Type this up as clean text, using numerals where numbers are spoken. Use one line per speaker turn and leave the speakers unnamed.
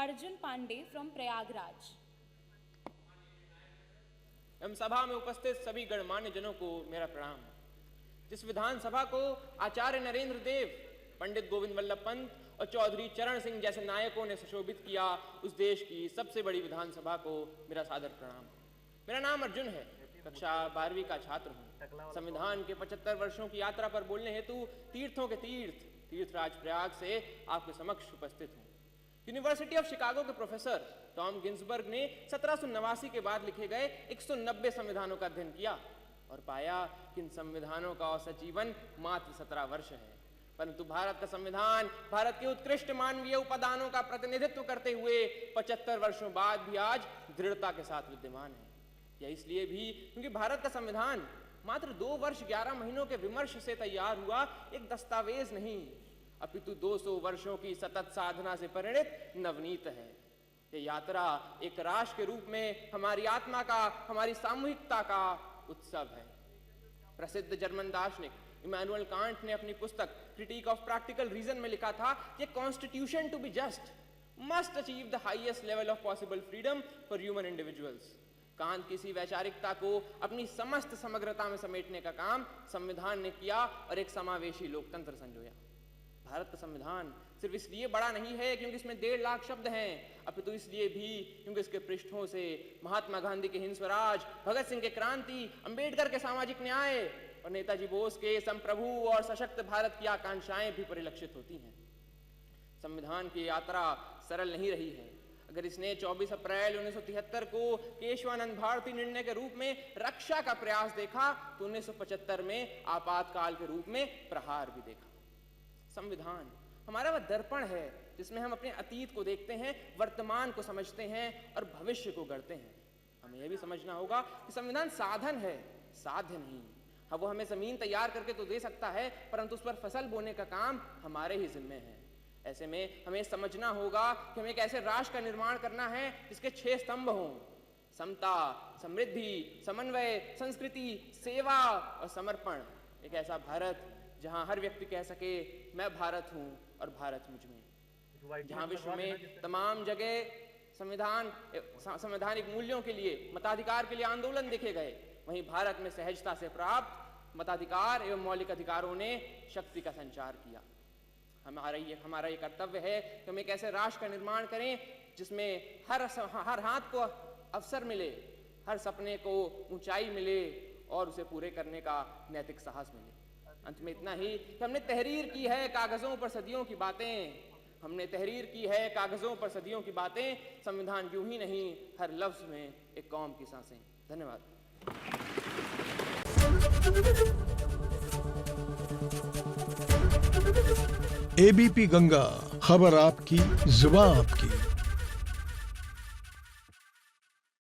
Arjun Pandey from Prayagraj.
एवं सभा में उपस्थित सभी गणमान्य जनों को मेरा प्रणाम। जिस विधानसभा को आचार्य नरेंद्र देव, पंडित गोविंद वल्लभ पंत और चौधरी चरण सिंह जैसे नायकों ने सुशोभित किया, उस देश की सबसे बड़ी विधानसभा को मेरा सादर प्रणाम। मेरा नाम अर्जुन है, कक्षा 12वीं का छात्र हूँ। संविधान के 75 वर्षों की यात्रा पर बोलने हेतु तीर्थों के तीर्थराज प्रयाग से आपके समक्ष उपस्थित हूँ। यूनिवर्सिटी ऑफ शिकागो के प्रोफेसर टॉम गिन्सबर्ग ने 1789 के बाद लिखे गए 190 संविधानों का अध्ययन किया और पाया कि इन संविधानों का औसत जीवन मात्र 17 वर्ष है। परंतु भारत का संविधान भारत के उत्कृष्ट मानवीय उपादानों का प्रतिनिधित्व करते हुए 75 वर्षों बाद भी आज दृढ़ता के साथ विद्यमान है। यह इसलिए भी क्योंकि भारत का संविधान मात्र 2 वर्ष 11 महीनों के विमर्श से तैयार हुआ एक दस्तावेज नहीं, अपितु 200 वर्षों की सतत साधना से परिणित नवनीत है। ये यात्रा एक राष्ट्र के रूप में हमारी आत्मा का, हमारी सामूहिकता का उत्सव है। प्रसिद्ध जर्मन दार्शनिक इमैनुअल कांट ने अपनी पुस्तक क्रिटिक ऑफ प्रैक्टिकल रीजन में लिखा था कि constitution to be just must achieve the highest level of possible freedom for human individuals. Kant की इसी वैचारिकता को अपनी समस्त समग्रता में समेटने का काम संविधान ने किया और एक समावेशी लोकतंत्र संजोया। भारत का संविधान सिर्फ इसलिए बड़ा नहीं है क्योंकि इसमें 1.5 लाख शब्द हैं, अपितु इसलिए भी क्योंकि इसके पृष्ठों से महात्मा गांधी के हिंद स्वराज, भगत सिंह के क्रांति, अंबेडकर के सामाजिक न्याय और नेताजी बोस के संप्रभु और सशक्त भारत की आकांक्षाएं भी परिलक्षित होती हैं। संविधान की यात्रा सरल नहीं रही है। अगर इसने 24 अप्रैल 1973 को केशवानंद भारती निर्णय के रूप में रक्षा का प्रयास देखा तो 1975 में आपातकाल के रूप में प्रहार भी देखा। संविधान हमारा वह दर्पण है जिसमें हम अपने अतीत को देखते हैं, वर्तमान को समझते हैं और भविष्य को गढ़ते हैं। हमें यह भी समझना होगा कि संविधान साधन है, साध्य नहीं। हाँ, वो हमें जमीन तैयार करके तो दे सकता है, परंतु उस पर फसल बोने का काम हमारे ही जिम्मे है। ऐसे में हमें समझना होगा कि हमें एक ऐसे राष्ट्र का निर्माण करना है जिसके 6 स्तंभ हों: समता, समृद्धि, समन्वय, संस्कृति, सेवा और समर्पण। एक ऐसा भारत जहां हर व्यक्ति कह सके मैं भारत हूं और भारत मुझ में। जहां विश्व में तमाम जगह संवैधानिक मूल्यों के लिए, मताधिकार के लिए आंदोलन देखे गए, वहीं भारत में सहजता से प्राप्त मताधिकार एवं मौलिक अधिकारों ने शक्ति का संचार किया। हमारा ये कर्तव्य है कि हम एक ऐसे राष्ट्र का निर्माण करें जिसमें हर हाथ को अवसर मिले, हर सपने को ऊंचाई मिले और उसे पूरे करने का नैतिक साहस मिले। अंत में इतना ही कि हमने तहरीर की है कागजों पर सदियों की बातें, हमने तहरीर की है कागजों पर सदियों की बातें, संविधान यूं ही नहीं हर लफ्ज में एक कौम की सांसें। धन्यवाद।
एबीपी गंगा, खबर आपकी, जुबान आपकी।